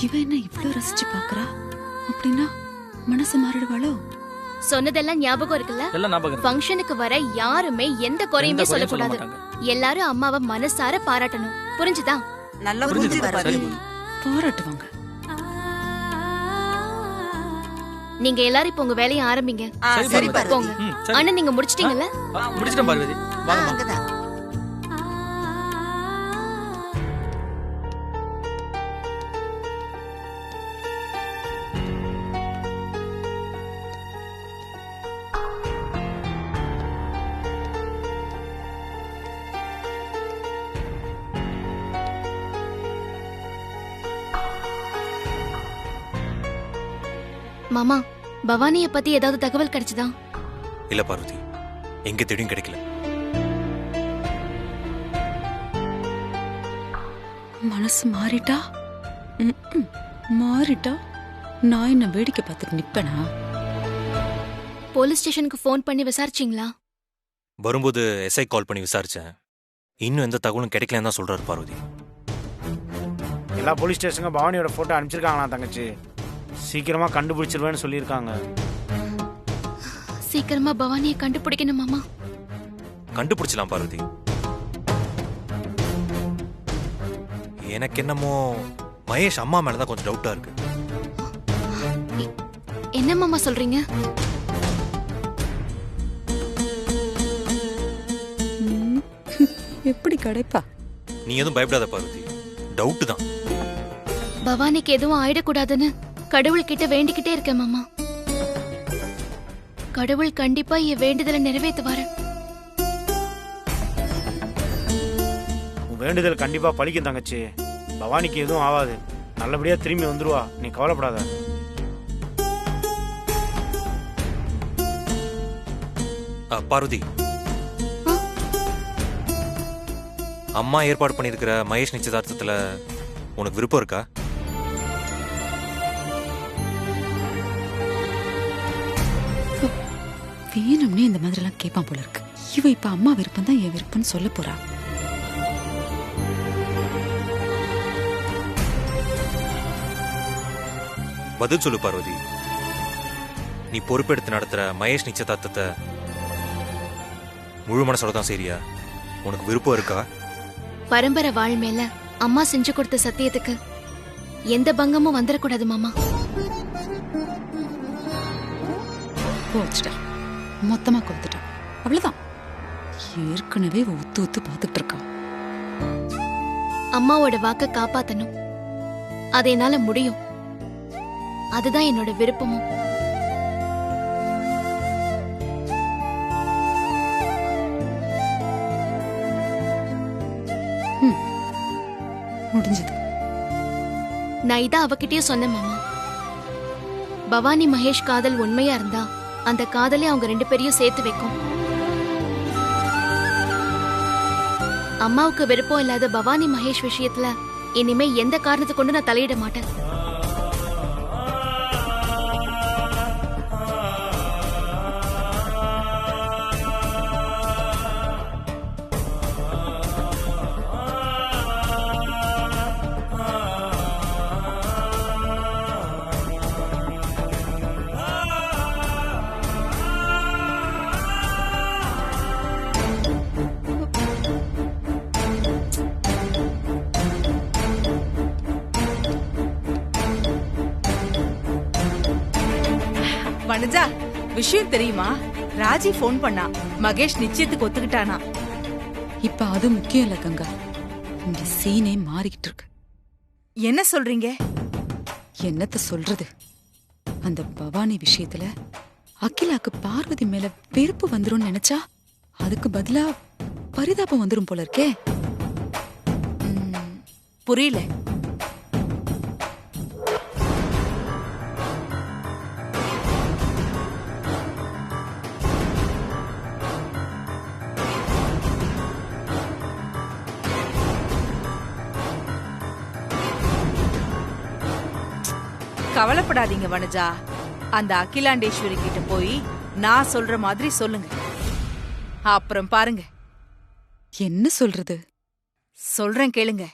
இவ என்ன இவ்ளோ ரசிச்சு பாக்குறா? அப்படின்னா மனசு மாறிடுவாளோ? சொன்னதெல்லாம் ஞாபகம் இருக்குல்ல? எல்லாம் ஞாபகம் இருக்கு. ஃபங்க்ஷனுக்கு வர யாருமே எந்த குறையுமே சொல்லக்கூடாது. எல்லாரும் அம்மாவை மனசார பாராட்டணும். புரிஞ்சுதா? நல்லா பாராட்டுவாங்க. நீங்க எல்லாரும் இப்ப உங்க வேலையை ஆரம்பிங்க. சரி போங்க. அண்ணன் நீங்க முடிச்சிட்டீங்கல்ல? முடிச்சிட்டேன் பார்வதி. வாங்க. அங்கதான். மாமா, பவானிய பத்தி ஏதாவது தகவல் கிடைச்சதா? இல்ல பார்வதி, எங்க தேடியும் கிடைக்கல. மனசு மாறிட்டா? மாறிட்டா நான் என்ன வேடிக்கை பார்த்துட்டு நிப்பேனா? போலீஸ் ஸ்டேஷனுக்கு போன் பண்ணி விசாரிச்சீங்களா? வரும்போது எஸ்ஐ கால் பண்ணி விசாரிச்சேன். இன்னும் எந்த தகவலும் கிடைக்கலன்னு தான் சொல்றாரு பார்வதி. எல்லா போலீஸ் ஸ்டேஷனுக்கும் பவானியோட போட்டோ அனுப்பிச்சிருக்காங்களா தங்கச்சி? சீக்கிரமா கண்டுபிடிச்சிருவேன்னு சொல்லியிருக்காங்க. சீக்கிரமா பவானியை கண்டுபிடிக்கணும் மாமா. கண்டுபிடிச்சலாம் பார்வதி. எனக்கு என்னமோ மகேஷ் அம்மா மேலதான் கொஞ்சம் டவுட்டா இருக்கு. என்ன மாமா சொல்றீங்க? எப்படி கிடைப்பா? நீ எதுவும் பயப்படாத பார்வதி, டவுட் தான். பவானிக்கு எதுவும் ஆயிடக்கூடாதுன்னு கடவுள் கிட்ட வேண்டிக்கிட்டே இருக்க மாமா. கடவுள் கண்டிப்பா என் வேண்டுதலை நிறைவேற்றுவாரு. வேண்டுதல் கண்டிப்பா பலிக்கும் தங்கச்சி. பவானிக்கு எதுவும் ஆகாது, நல்லபடியா திரும்பி வந்துருவா, நீ கவலைப்படாத. பார்வதி, அம்மா ஏற்பாடு பண்ணிருக்கிற மகேஷ் நிச்சயதார்த்தத்துல உனக்கு விருப்பம் இருக்கா? வேணும்னே இந்த மாதிரி எல்லாம் கேட்பான் போல இருக்கு. இவ இப்ப அம்மா விருப்பம் தான் என் விருப்பம்னு சொல்ல போறா. பதில் சொல்லு பார்வதி. நீ பொறுப்பெடுத்து நடத்துற மகேஷ் நிச்சயதார்த்தத்தை முழு மனசோட தான் சரியா? உனக்கு விருப்பம் இருக்கா? பரம்பரை வாழ் மேல அம்மா செஞ்சு கொடுத்த சத்தியத்துக்கு எந்த பங்கமும் வந்துடக்கூடாது மாமா. போச்சுட்டா, மொத்தமா கொடுத்துட்டா, அவ்வளவுதான். ஏற்கனவே ஒத்து ஒத்து பாத்துட்டு இருக்கா. அம்மாவோட வாக்க காப்பாத்தணும், அது என்னால முடியும். அதுதான் என்னோட விருப்பமும். முடிஞ்சது. நான் இதான் அவகிட்டயே சொன்னேன் மாமா. பவானி மகேஷ் காதல் உண்மையா இருந்தா அந்த காதலே அவங்க 2 பேரையும் சேர்த்து வைக்கும். அம்மாவுக்கு விருப்பம் இல்லாத பவானி மகேஷ் விஷயத்துல இனிமே எந்த காரணத்தை கொண்டு நான் தலையிட மாட்டேன். வனஜா, விஷயம் தெரியுமா? ராஜி போன் பண்ணா, மகேஷ் நிச்சயத்துக்கு ஒத்துக்கிட்டானா. இப்ப அது முக்கியம் இல்ல கங்கா, இந்த சீனே மாறிக்கிட்டு இருக்கு. என்ன சொல்றீங்க? என்னத்த சொல்றது? அந்த பவானி விஷயத்துல அகிலாக்கு பார்வதி மேல வெறுப்பு வந்துரும் நினைச்சா அதுக்கு பதிலா பரிதாபம் வந்துரும் போல இருக்கே. புரியல. கவலைப்படாதீங்க வனஜா, அந்த அகிலாண்டேஸ்வரி கிட்ட போய் நான் சொல்ற மாதிரி சொல்லுங்க. அப்புறம் பாருங்க. என்ன சொல்றது? சொல்றேன் கேளுங்க.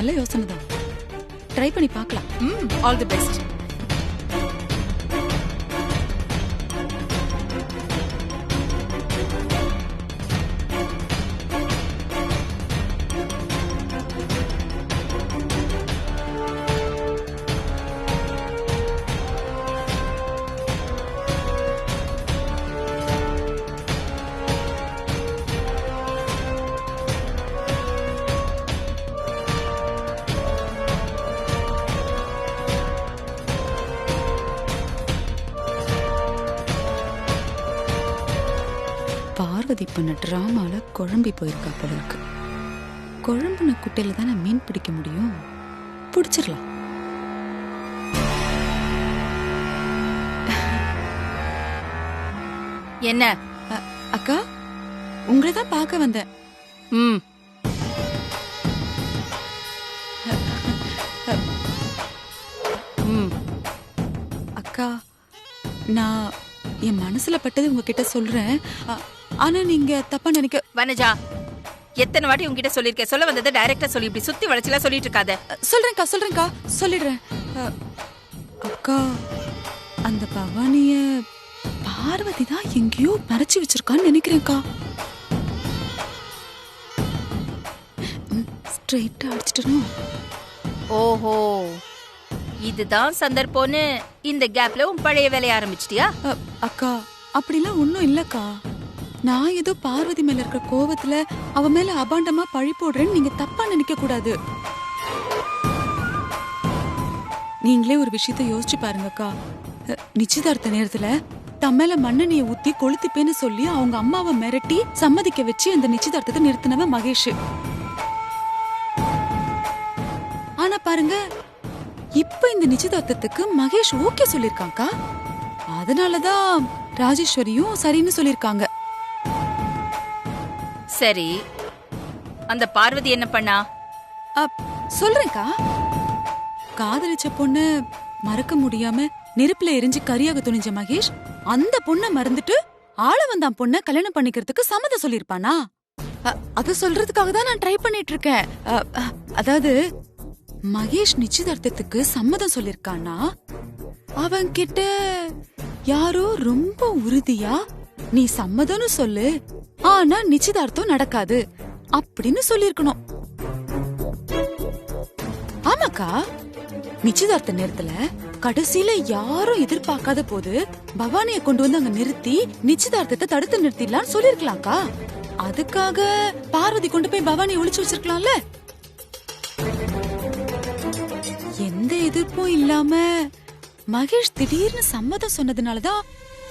நல்ல யோசனை தான், ட்ரை பண்ணி பார்க்கலாம். All the best. பார்வதி பண்ண டிராமால குழம்பி போயிருக்கா போல இருக்கு. குழம்புன குட்டையில தானே மீன் பிடிக்க முடியும், பிடிச்சிடலாம். என்ன அக்கா, உங்களை தான் பார்க்க வந்தேன். ம் ம் அக்கா, நான் என் மனசுல பட்டது உங்ககிட்ட சொல்றேன். ஆனா நீங்க தப்பா நினைக்க. வனஜா, எத்தனை வாட்டி உங்ககிட்ட சொல்லிருக்கேன், சொல்ல வந்ததை டைரக்டா சொல்லி, இப்படி சுத்தி வளைச்சலா சொல்லிட்டு இருக்காத. சொல்றேன்க்கா சொல்லிடுறேன். அக்கா, அந்த பவானிய பார்வதி தான் எங்கேயோ மறைச்சு வச்சிருக்கான்னு நினைக்கிறேன்க்கா. ஸ்ட்ரெயிட்டா அடிச்சிட்டணும். ஓஹோ, இதுதான் சந்தர்ப்பம்னு இந்த கேப்ல உன் பழைய வேலைய ஆரம்பிச்சிட்டியா? அக்கா, அப்படிலாம் ஒண்ணும் இல்லக்கா. நான் ஏதோ பார்வதி மேல இருக்கிற கோவத்துல அவ மேல அபாண்டமா பழி போடுறேன்னு நீங்க தப்பா நினைக்க கூடாது. நீங்களே ஒரு விஷயத்த யோசிச்சு பாருங்கக்கா. நிச்சயதார்த்த நேரத்துல தம்மேல மண்ணெண்ணைய ஊத்தி கொளுத்திப்பேன்னு சொல்லி அவங்க அம்மாவை மிரட்டி சம்மதிக்க வச்சு அந்த நிச்சயதார்த்தத்தை நிறுத்தினவன் மகேஷ். ஆனா பாருங்க, இப்ப இந்த நிச்சயதார்த்தத்துக்கு மகேஷ் ஓகே சொல்லிருக்காங்கக்கா. அதனாலதான் ராஜேஸ்வரியும் சரின்னு சொல்லிருக்காங்க. சரி, அந்த பார்வதி என்ன பண்ணா? சொல்றேன்க்கா. காதலிச்ச பொண்ணு மறக்க முடியாம நெருப்புல எரிஞ்சு கரியாக துணிஞ்ச மகேஷ் அந்த பொண்ணை மறந்துட்டு ஆள வந்தான் பொண்ணை கல்யாணம் பண்ணிக்கிறதுக்கு சம்மதம் சொல்லிருப்பானா? அத சொல்றதுக்காக தான் நான் ட்ரை பண்ணிட்டு இருக்கேன். அதாவது மகேஷ் நிச்சயதார்த்தத்துக்கு சம்மதம் சொல்லிருக்கானா, அவன் கிட்ட யாரோ ரொம்ப உறுதியா நீ சம்மதம்னு சொல்லு, ஆனா நிச்சயதார்த்தம் நடக்காது அப்படின்னு சொல்லிருக்கணும். ஆமாக்கா, நிச்சயதார்த்த நேரத்துல கடைசியில யாரும் எதிர்பார்க்காத போது பவானிய கொண்டு வந்து அங்க நிறுத்தி நிச்சயதார்த்தத்தை தடுத்து நிறுத்திடலாம்னு சொல்லிருக்கலாம்க்கா. அதுக்காக பார்வதி கொண்டு போய் பவானிய ஒளிச்சு வச்சிருக்கலாம்ல. எந்த எதிர்ப்பும் இல்லாம மகேஷ் திடீர்னு சம்மதம் சொன்னதுனாலதான்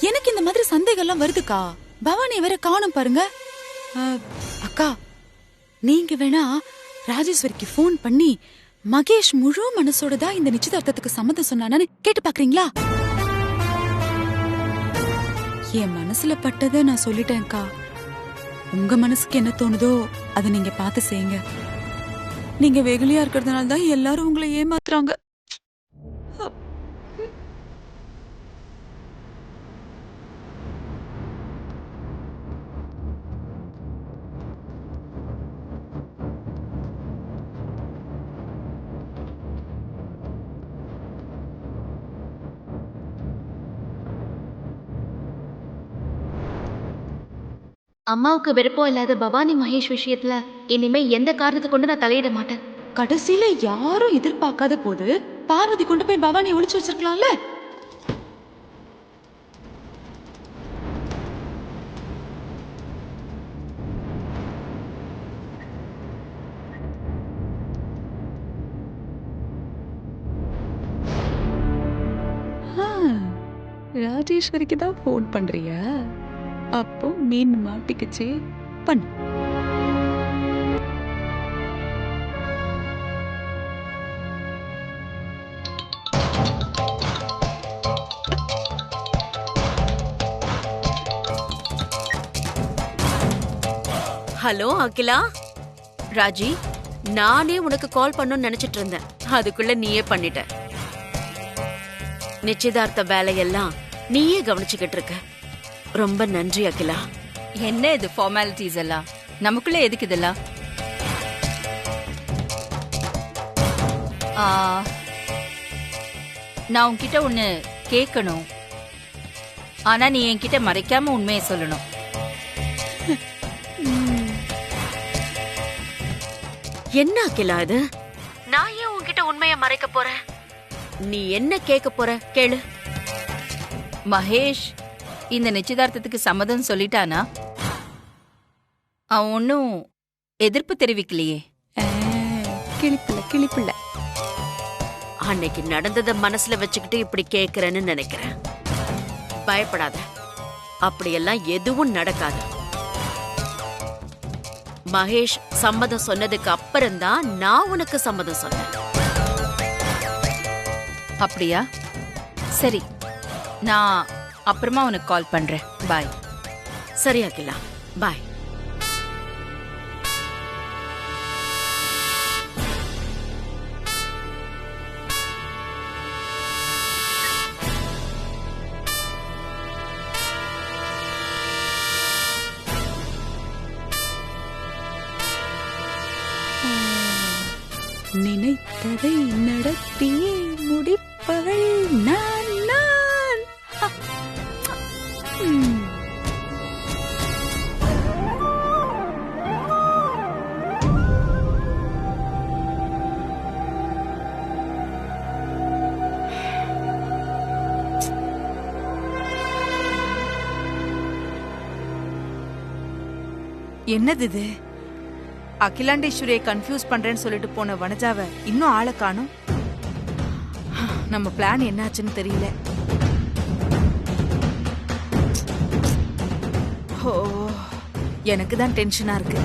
எனக்கு இந்த மாதிரி சந்தேகம் எல்லாம் வருதுக்கா. பவானிய வேற காணும் பாருங்க. அக்கா, நீங்க வேணா ராஜேஸ்வரிக்கு போன் பண்ணி மகேஷ் முழு மனசோட தான் இந்த நிச்சயதார்த்தத்துக்கு சம்மதம் சொன்னானு கேட்டு பாக்குறீங்களா? என் மனசுல பட்டதை நான் சொல்லிட்டேன்க்கா. உங்க மனசுக்கு என்ன தோணுதோ அதை நீங்க பார்த்து செய்யுங்க. நீங்க வெகுளியா இருக்கிறதுனால தான் எல்லாரும் உங்களை ஏமாத்துறாங்க. அம்மாவுக்கு விருப்பம் இல்லாத பவானி மகேஷ் விஷயத்துல இனிமே எந்த காரணத்தை கொண்டு நான் தலையிட மாட்டேன். கடைசியில யாரும் எதிர்பார்க்காத போது பார்வதி கொண்டு போய் பவானி ஒளிச்சு வச்சிருக்கலாம்ல. ராஜேஸ்வரிக்கு தான் போன் பண்றியா? அப்போ மீன் மாட்டிக்கிச்சு, பண்ணு. ஹலோ அகிலா. ராஜி, நானே உனக்கு கால் பண்ணணும்னு நினைச்சிட்டு இருந்தேன், அதுக்குள்ள நீயே பண்ணிட்ட. நிச்சயதார்த்த வேலையெல்லாம் நீயே கவனிச்சுக்கிட்டு இருக்க. ரொம்ப நன்றி அகிலா. என்ன இது ஃபார்மாலிட்டிஸ் எல்லாம்? நமக்குள்ள எதுக்கு இதெல்லாம்? ஆ, நான் உன்கிட்ட ஒண்ணு கேட்கணும். ஆனா நீ என்கிட்ட மறைக்காம உண்மையை சொல்லணும். என்ன அகிலா இது? நான் ஏன் உன்கிட்ட உண்மையை மறைக்க போறேன்? நீ என்ன கேட்க போற கேளு. மகேஷ் இந்த நிச்சயதார்த்தத்துக்கு சம்மதம் சொல்லிட்டானா? அவன் ஒன்னும் எதிர்ப்பு தெரிவிக்கலையே. கிளிப்பிள்ள அன்னைக்கு நடந்தத மனசுல வச்சுக்கிட்டு இப்படி கேக்குறேன்னு நினைக்கிறேன். பயப்படாத, அப்படியெல்லாம் எதுவும் நடக்காது. மகேஷ் சம்மதம் சொன்னதுக்கு அப்புறம்தான் நான் உனக்கு சம்மதம் சொன்னேன். அப்படியா? சரி, நான் அப்புறமா உனக்கு கால் பண்றேன். பாய். சரி அகிலா, பாய். நினைத்ததை நடத்தி முடிப்பவள் நான் நான். என்னது இது? அகிலாண்டேஸ்வரியை கன்ஃபியூஸ் பண்றேன்னு சொல்லிட்டு போன வனஜாவை இன்னும் ஆளை காணும். நம்ம பிளான் என்னாச்சுன்னு தெரியல. ஓ, எனக்கு தான் டென்ஷனா இருக்கு.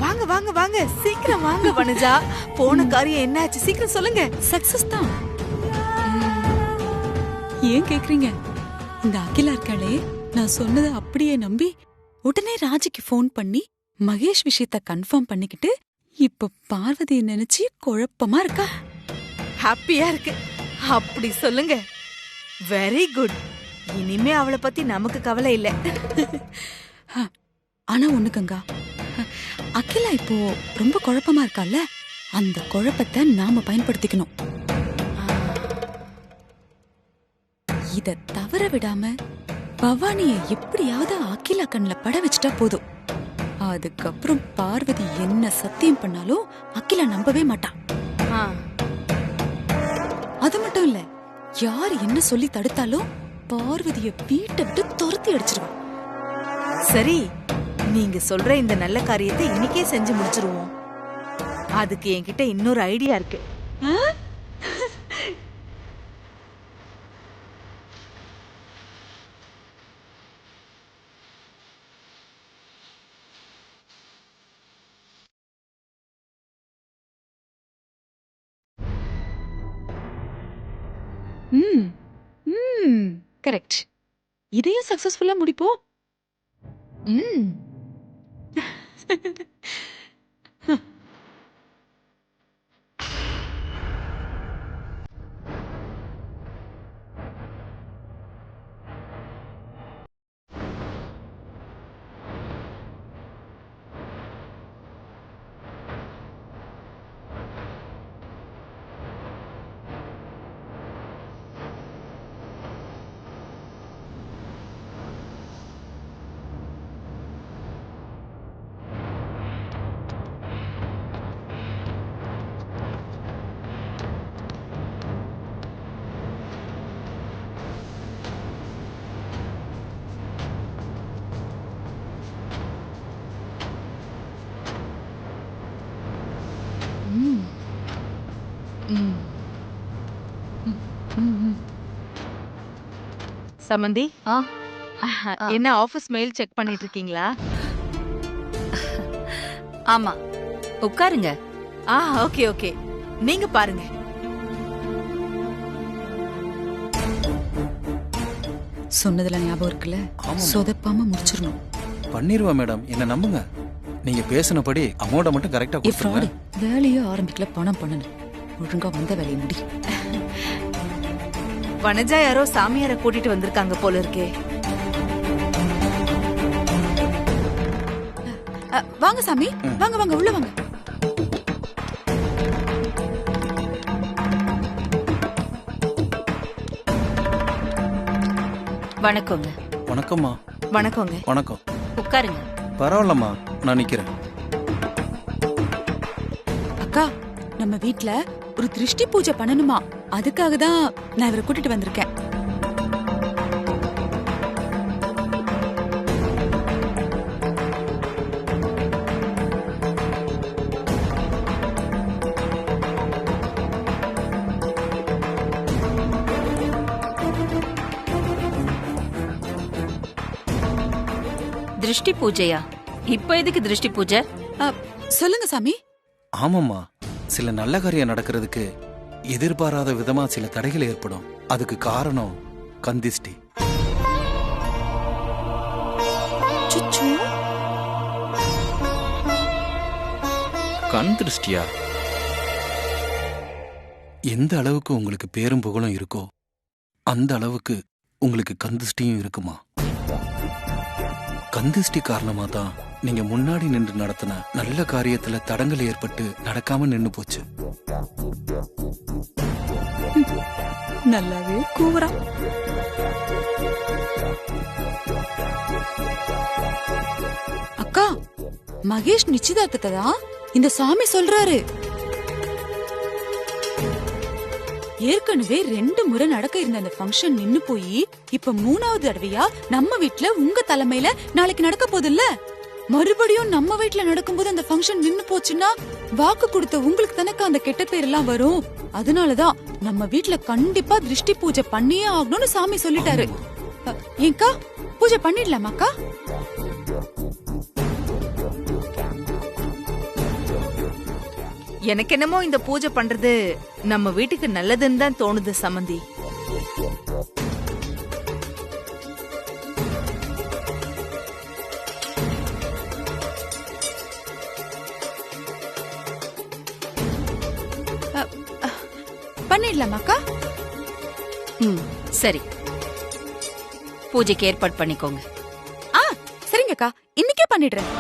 வாங்க வாங்க வாங்க, சீக்கிரம் வாங்க வனஜா. போன காரியம் என்னாச்சு? சீக்கிரம் சொல்லுங்க. சக்சஸ் தான். ஏன் கேக்குறீங்க? இந்த அகிலா இருக்காளே, நான் சொன்னதை அப்படியே நம்பி உடனே ராஜிக்கு ஃபோன் பண்ணி மகேஷ் விஷயத்த கன்ஃபார்ம் பண்ணிக்கிட்டு இப்ப பார்வதியை நினைச்சு குழப்பமா இருக்கா. ஹாப்பியா இருக்கு. அப்படி சொல்லுங்க. Very good. இனிமே அவளை பத்தி நமக்கு கவலை இல்ல. ஆனா ஒண்ணு கங்கா, அகிலா இப்போ ரொம்ப குழப்பமா இருக்கால, அந்த குழப்பத்தை நாம பயன்படுத்திக்கணும். இத தவற விடாம பவானிய எப்படியாவது அகிலா கண்ணுல பட வச்சுட்டா போதும். அதுக்கப்புறம் பார்வதி என்ன சத்தியம் பண்ணாலும் அகிலா நம்பவே மாட்டான். அது மட்டும் இல்ல, யார் என்ன சொல்லி தடுத்தாலும் பார்வதிய வீட்டை விட்டு துரத்தி அடிச்சிருவான். சரி, நீங்க சொல்ற இந்த நல்ல காரியத்தை இன்னைக்கே செஞ்சு முடிச்சிருவோம். அதுக்கு என்கிட்ட இன்னொரு ஐடியா இருக்கு. கரெக்ட். இதையும் சக்சஸ்ஃபுல்லா முடிப்போம். சமந்தி, என்ன ஆபீஸ் மெயில் செக் பண்ணிட்டு இருக்கீங்களா? ஆமா, உட்காருங்க. ஓகே ஓகே, நீங்க பாருங்க. சொன்னதுல ஞாபகம் இருக்குல்ல, சொதப்பாம முடிச்சிடணும். பண்ணிருவேன் மேடம், என்ன நம்புங்க. நீங்க பேசினபடி அமௌண்ட மட்டும் கரெக்டா கொடுத்துருங்க. வேலையே ஆரம்பிக்கல, பணம் பண்ணணும். ஒழுங்கா வந்த வேலையை முடி. வனஜா யாரோ சாமியாரை கூட்டிட்டு வந்திருக்காங்க போல இருக்கே. வாங்க சாமி, வாங்க வாங்க உள்ள வாங்க. வணக்கங்க. வணக்கம்மா. வணக்கங்க. வணக்கம். உட்காருங்க. பரவாயில்லம்மா, நான் நிக்கிறேன். அக்கா, நம்ம வீட்ல ஒரு திருஷ்டி பூஜை பண்ணணுமா, அதுக்காக தான் நான் இவரை கூட்டிட்டு வந்திருக்கேன். திருஷ்டி பூஜையா? இப்ப எதுக்கு திருஷ்டி பூஜை? சொல்லுங்க சாமி. ஆமாம்மா, சில நல்ல காரியம் நடக்கிறதுக்கு எதிர்பாராத விதமா சில தடைகள் ஏற்படும். அதுக்கு காரணம் கந்திஷ்டி. சுச்சு. கண் திருஷ்டியா? எந்த அளவுக்கு உங்களுக்கு பேரும் புகழும் இருக்கோ அந்த அளவுக்கு உங்களுக்கு கந்திஷ்டியும் இருக்குமா. கந்திஷ்டி காரணமா தான் நீங்க முன்னாடி நின்று நடத்தின நல்ல காரியத்துல தடங்கள் ஏற்பட்டு நடக்காம நின்னு போச்சு. நல்லாவே கூவரா. அக்கா, மகேஷ் நிச்சயதார்த்தத்தை தான் இந்த சாமி சொல்றாரு. ஏற்கனவே 2 முறை நடக்க இருந்த அந்த ஃபங்க்ஷன் நின்னு போய் இப்ப 3வது தடவையா நம்ம வீட்ல உங்க தலைமையில நாளைக்கு நடக்க போதில்ல. மறுபடியும் நம்ம வீட்ல நடக்கும்போது அந்த ஃபங்க்ஷன் நின்னு போச்சுன்னா வாக்கு கொடுத்த உங்களுக்கு தனக்கு அந்த கெட்ட பேர் எல்லாம் வரும். அதனாலதான் நம்ம வீட்ல கண்டிப்பா திருஷ்டி பூஜை பண்ணியே ஆகணும்னு சாமி சொல்லிட்டாரு. ஏங்கா, பூஜை பண்ணிடலாமாக்கா? எனக்கு என்னமோ இந்த பூஜை பண்றது நம்ம வீட்டுக்கு நல்லதுன்னு தான் தோணுது சமந்தி. பண்ணிடலாமாக்கா? சரி, பூஜைக்கு ஏற்பாடு பண்ணிக்கோங்க. சரிங்கக்கா, இன்னைக்கே பண்ணிடுறேன்.